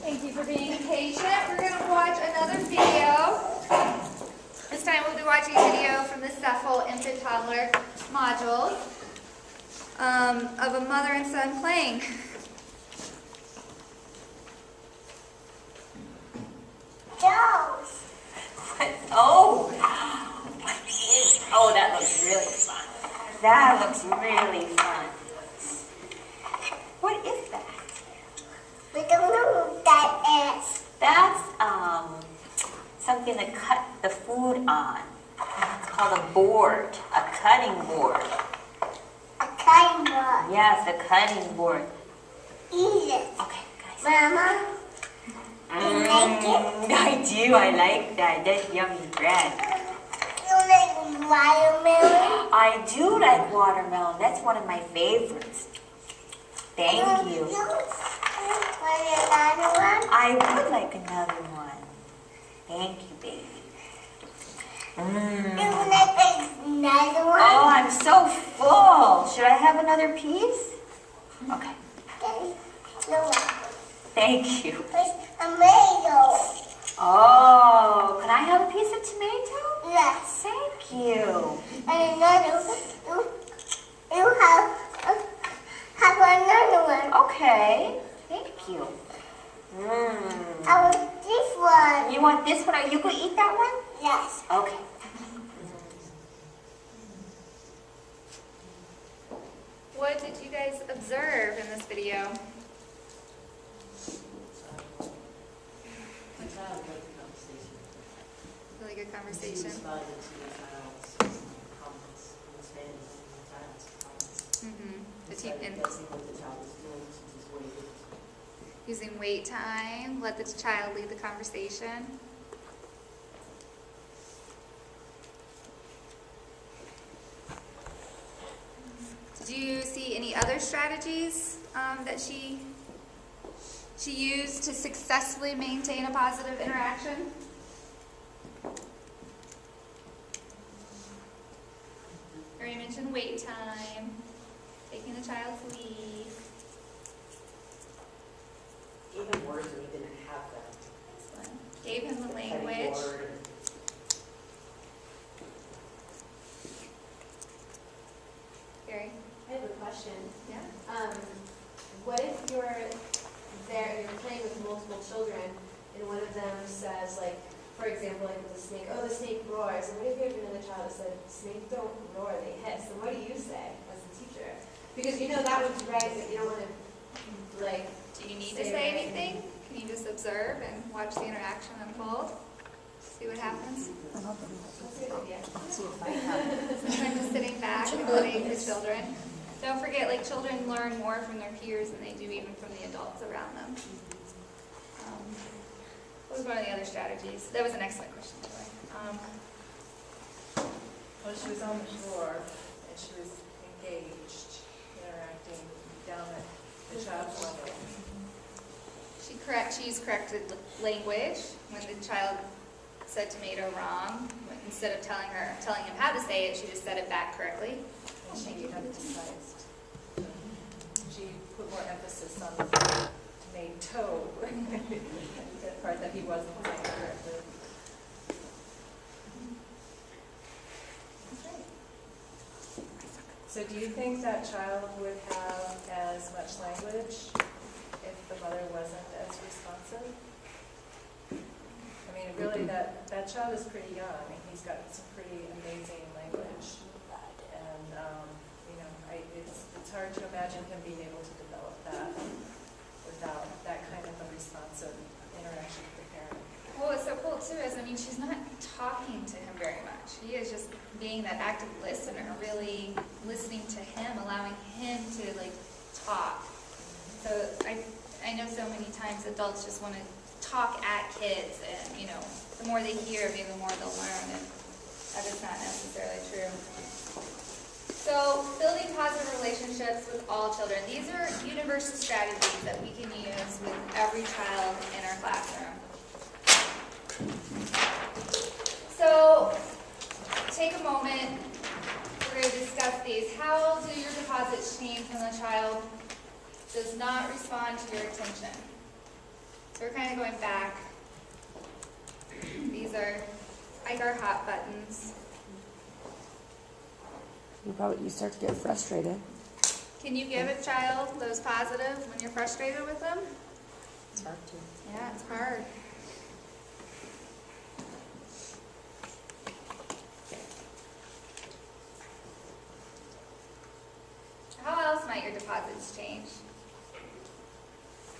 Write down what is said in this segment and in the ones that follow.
Thank you for being patient. We're going to watch another video. This time we'll be watching a video from the Cephal Infant Toddler module of a mother and son playing. Oh, that looks really fun. That looks really fun. What is that? We don't know what that is. That's something to cut the food on. It's called a board, a cutting board. A cutting board. Yes, a cutting board. Eat it. Okay, guys. Mama, you like it? I do. I like that. That's yummy bread. You like watermelon? I do like watermelon. That's one of my favorites. Thank you. Want another one? I would like another one. Thank you, baby. You like another one? Oh, I'm so full. Should I have another piece? Okay. Okay. No. Thank you. It's tomato. Oh, can I have a piece of tomato? Yes. Thank you. And another one. You have another one. Okay. Thank you. I want this one. You want this one? Are you going to eat that one? Yes. Okay. What did you guys observe in this video? Really good conversation. Using wait time, let the child lead the conversation. Did you see any other strategies that she used to successfully maintain a positive interaction? Or you mentioned wait time, taking the child's lead. Even words when he didn't have them. Excellent. Gave him the language. Gary? I have a question. Yeah. What if you're playing with multiple children, and one of them says, like, for example, like with the snake, oh, the snake roars. And what if you have another child that said, snakes don't roar, they hiss? And what do you say as the teacher? Because you know that one's right, but you don't want to, like, Do you need to say anything? Can you just observe and watch the interaction unfold? See what happens? That's a good idea. Sometimes just sitting back and letting the children. Don't forget, like, children learn more from their peers than they do even from the adults around them. What was one of the other strategies? That was an excellent question, Joy. Well, she was on the floor and she was engaged, interacting down at the child's level. She used corrected language when the child said tomato wrong. Instead of telling him how to say it, she just said it back correctly. And she emphasized. She put more emphasis on the tomato, that part that he wasn't saying correctly. So do you think that child would have as much language if the mother wasn't as responsive? I mean, really, that child is pretty young, and he's got some pretty amazing language. And, it's hard to imagine him being able to develop that without that kind of a responsive interaction with the parent. Well, what's so cool too is, she's not talking to him very much. She is just being that active listener, really listening to him, allowing him to talk. So I know so many times adults just want to talk at kids, and the more they hear, maybe the more they'll learn, and that is not necessarily true. So, building positive relationships with all children. These are universal strategies that we can use with every child in our classroom. So, take a moment. We're going to discuss discuss these. How do your deposits change when the child does not respond to your attention? So we're kind of going back. These are like our hot buttons. You start to get frustrated. Can you give a child those positives when you're frustrated with them? It's hard to. Yeah, it's hard. How else might your deposits change?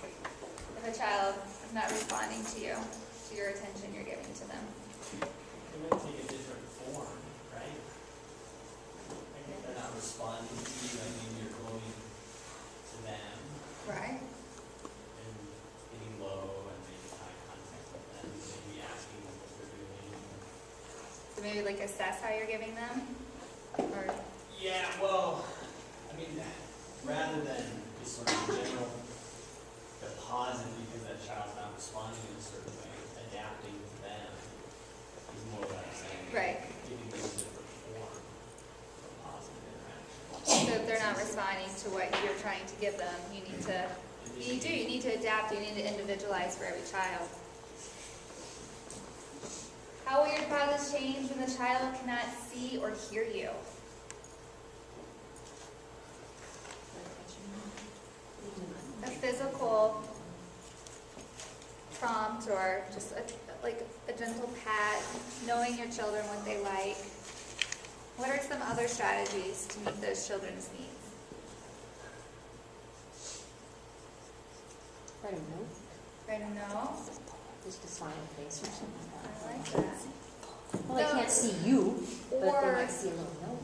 If a child is not responding to you, to your attention you're giving to them. It might take a different form, right? Like if they're not responding to you, I mean, you're going to them Right. and getting low and making eye contact with them, maybe asking what they're doing. So maybe like assess how you're giving them? Or, Yeah, well, I mean, rather than just sort of general deposit because that child's not responding in a certain way, adapting to them is more what I'm saying. right. Giving them a different form of positive interaction. So if they're not responding to what you're trying to give them, you need to adapt, you need to individualize for every child. How will your deposits change when the child cannot see or hear you? A physical prompt or just like a gentle pat, knowing your children what they like. What are some other strategies to meet those children's needs? I don't know. Write a note. Just a smiley face or something like I that. like that. Well, they can't see you, but they Or might see a little note.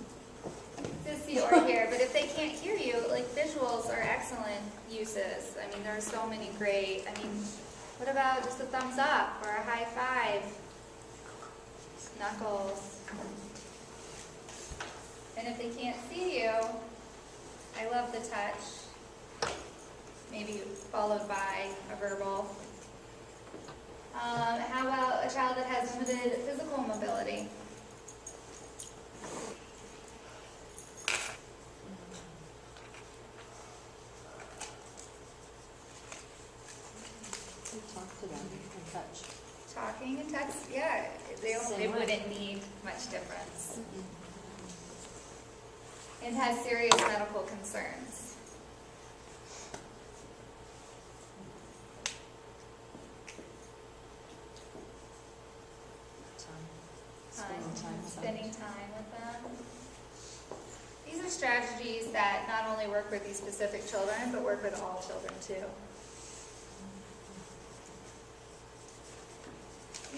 to see or hear, but if they can't hear you, like visuals are excellent uses. I mean, there are so many great. I mean, what about just a thumbs up or a high five? Knuckles. And if they can't see you, I love the touch. Maybe followed by a verbal. How about a child that has limited physical mobility? You talk to them and touch. Talking and text, yeah, they Same way. wouldn't need much difference. And has serious medical concerns. Spending time with them. These are strategies that not only work with these specific children, but work with all children too.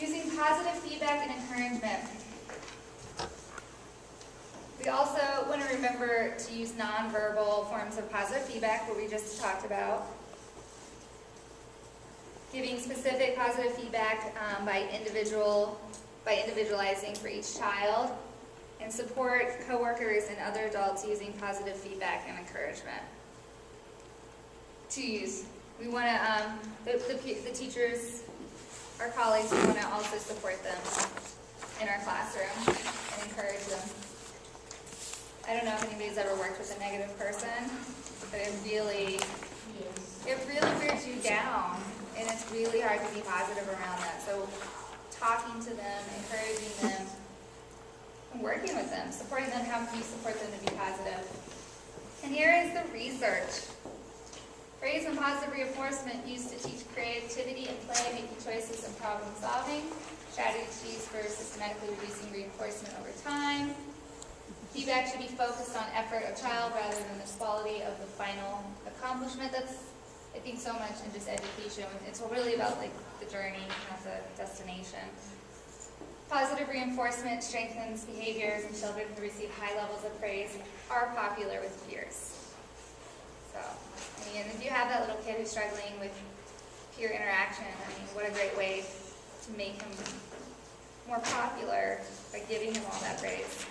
Using positive feedback and encouragement. We also want to remember to use nonverbal forms of positive feedback, what we just talked about. Giving specific positive feedback by individualizing for each child, and support coworkers and other adults using positive feedback and encouragement. To use, we want to, the teachers, our colleagues, we want to also support them in our classroom and encourage them. I don't know if anybody's ever worked with a negative person, but it really wears you down, and it's really hard to be positive around that. So talking to them, encouraging them, and working with them, supporting them, how can you support them to be positive? And here is the research. Praise and positive reinforcement used to teach creativity and play, making choices and problem solving, strategies for systematically reducing reinforcement over time. Feedback should be focused on effort of child rather than the quality of the final accomplishment. That's, I think, so much in just education. It's really about like the journey, not the destination. Positive reinforcement strengthens behaviors, and children who receive high levels of praise are popular with peers. So, I mean, if you have that little kid who's struggling with peer interaction, I mean, what a great way to make him more popular by giving him all that praise.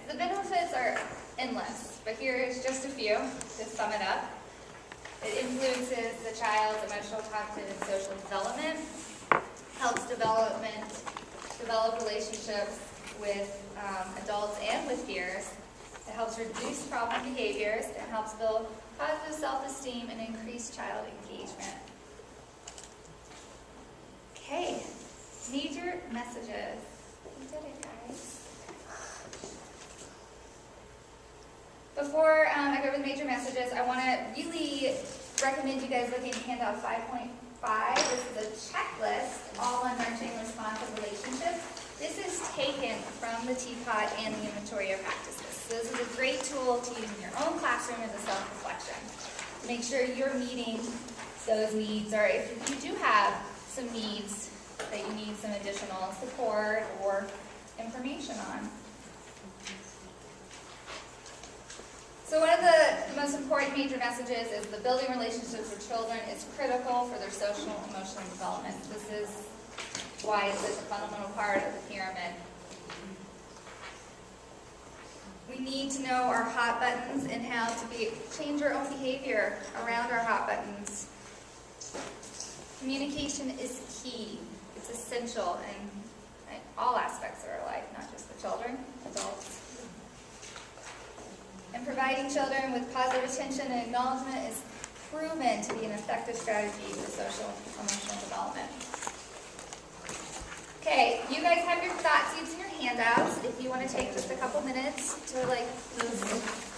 The benefits are endless, but here is just a few to sum it up. It influences the child's emotional, cognitive, and social development, helps develop relationships with adults and with peers. It helps reduce problem behaviors. It helps build positive self-esteem and increase child engagement. Okay, major messages. We did it, guys. Before I go over the major messages, I want to really recommend you guys looking at handout 5.5. This is a checklist, all on nurturing responsive relationships. This is taken from the Teapot and the Inventory of Practices. So this is a great tool to use in your own classroom as a self-reflection. To make sure you're meeting those needs, or if you do have some needs that you need some additional support or information on. So one of the most important major messages is the building relationships with children is critical for their social and emotional development. This is why it's such a fundamental part of the pyramid. We need to know our hot buttons and how to change our own behavior around our hot buttons. Communication is key. It's essential in all aspects of our life, not just for children, adults. And providing children with positive attention and acknowledgement is proven to be an effective strategy for social and emotional development. Okay, you guys have your thought seeds in your handouts. If you want to take just a couple minutes to those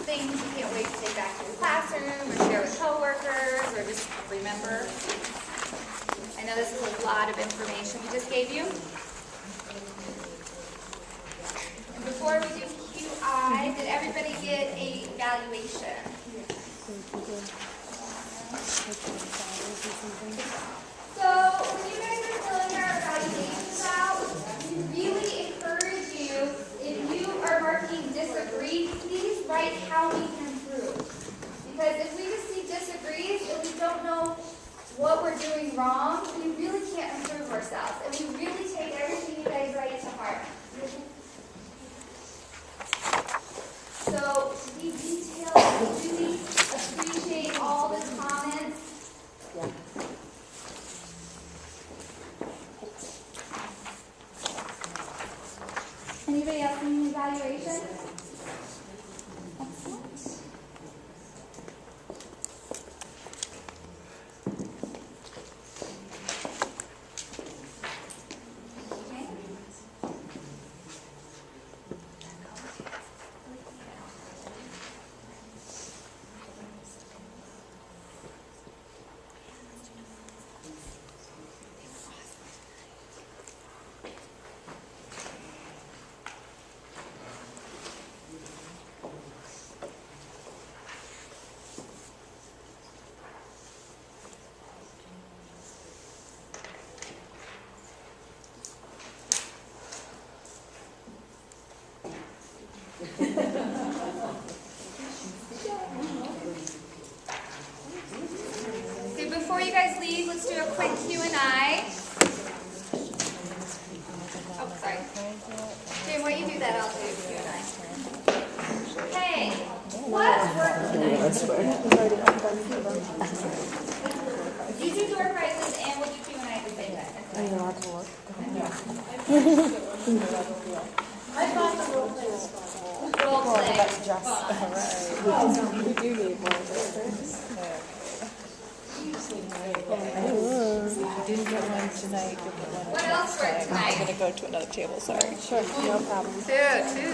things you can't wait to take back to your classroom or share with coworkers or just remember. I know this is a lot of information we just gave you. And before we do QI, did everybody get a evaluation? So when you guys are filling your evaluations out, we really encourage you, if you are marking disagree, please write how we can improve. Because if we just see disagrees and we don't know what we're doing wrong, we really can't improve ourselves. And we really take everything you guys write to heart. So to be detailed, we really appreciate all the comments. Yeah. Anybody else need an evaluation? Excellent. Okay. Okay, before you guys leave, let's do a quick Q&I. Oh, sorry. Jim, while you do that, I'll do Q&I. Hey, what worked tonight? You do door prizes and we'll do Q&I at the same time. I thought the role play was fun. Role play. We do need more. Didn't get one tonight, didn't get one What else worked I'm tonight? gonna go to another table, sorry. Sure, no problem. Two.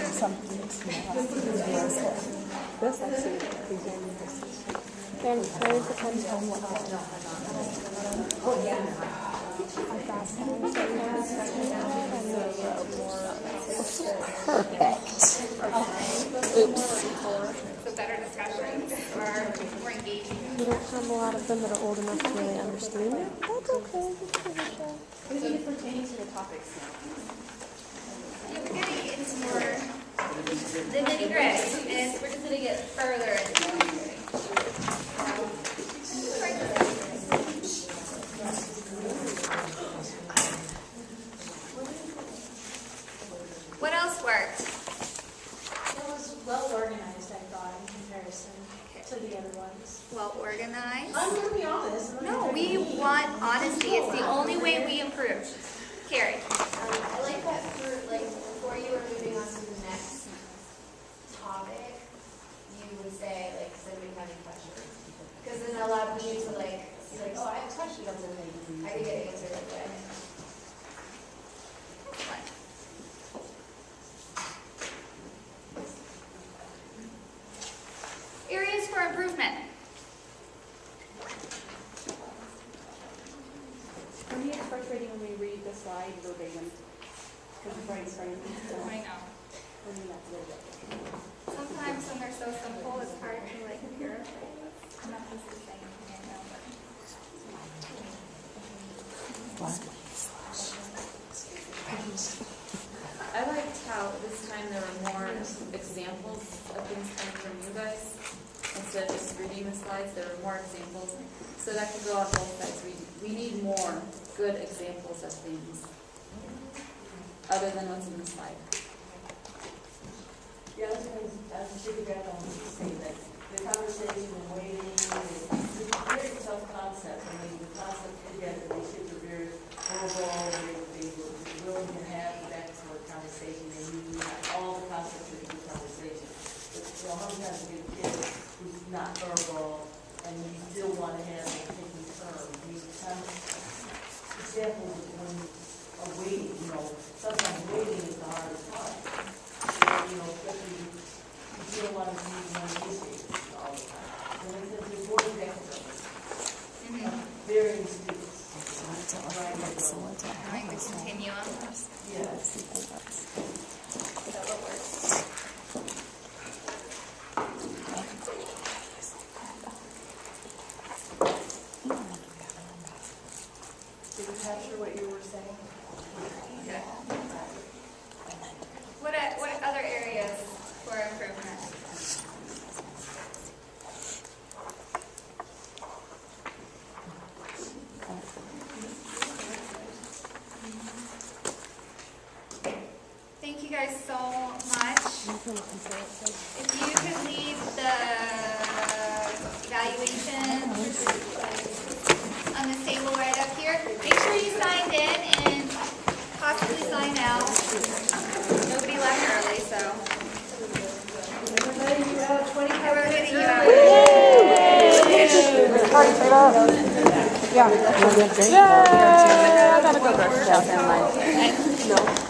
This actually then it depends on what perfect. Oops. So better discussion or more engaging. We don't have a lot of them that are old enough to really understand it. That's okay. What is it pertaining to the topics now? Yeah, we're getting into more the nitty gritty, and we're just going to get further into the nitty gritty. What else worked? It was well organized, I thought, in comparison to the other ones. Well organized. I'm going to be honest. No, we want honesty. It's the only way we improve. Carrie. I like that for, like, before you were moving on to the next topic, you would say, like, does anybody have any questions? Because then it allowed me to, like, be like, oh, I have a question. I could get it answered right away. Excellent. Areas for improvement. For me, it's frustrating when we read the slide verbatim, because it's right in front of me, so I know. for me, that's a little bit. Sometimes when they're so simple, it's hard to like paraphrase. Not just the same thing, I know, but. I liked how this time there were more examples of things coming from you guys. Instead of just reading the slides, there were more examples. So that could go on both sides. We need more good examples of things other than what's in the slide. Yeah, I was piggyback on what you say, that the conversation and waiting, it's a very tough concept. I mean, the concept together, these kids are very overall, they were willing to have that sort of conversation, and you have all the concepts of a good conversation. But, you know, sometimes you get a kid who's not verbal, and you still want to have a thinking term. You some examples of when are waiting, you know, sometimes waiting is the hardest part. You know, especially if you don't want to use one issue all the time. And then there's the board examples of varying students. Like the continuum. Yes. Is that what works? Did you capture what you were saying? Good. What other areas for improvement? Thank you guys so much. If you could leave the evaluation on this table right up here, make sure you signed in and possibly sign out. Nobody left early, so. Everybody, you have 25 Everybody, you have. Yeah. Yeah. I gotta go grocery shopping. No.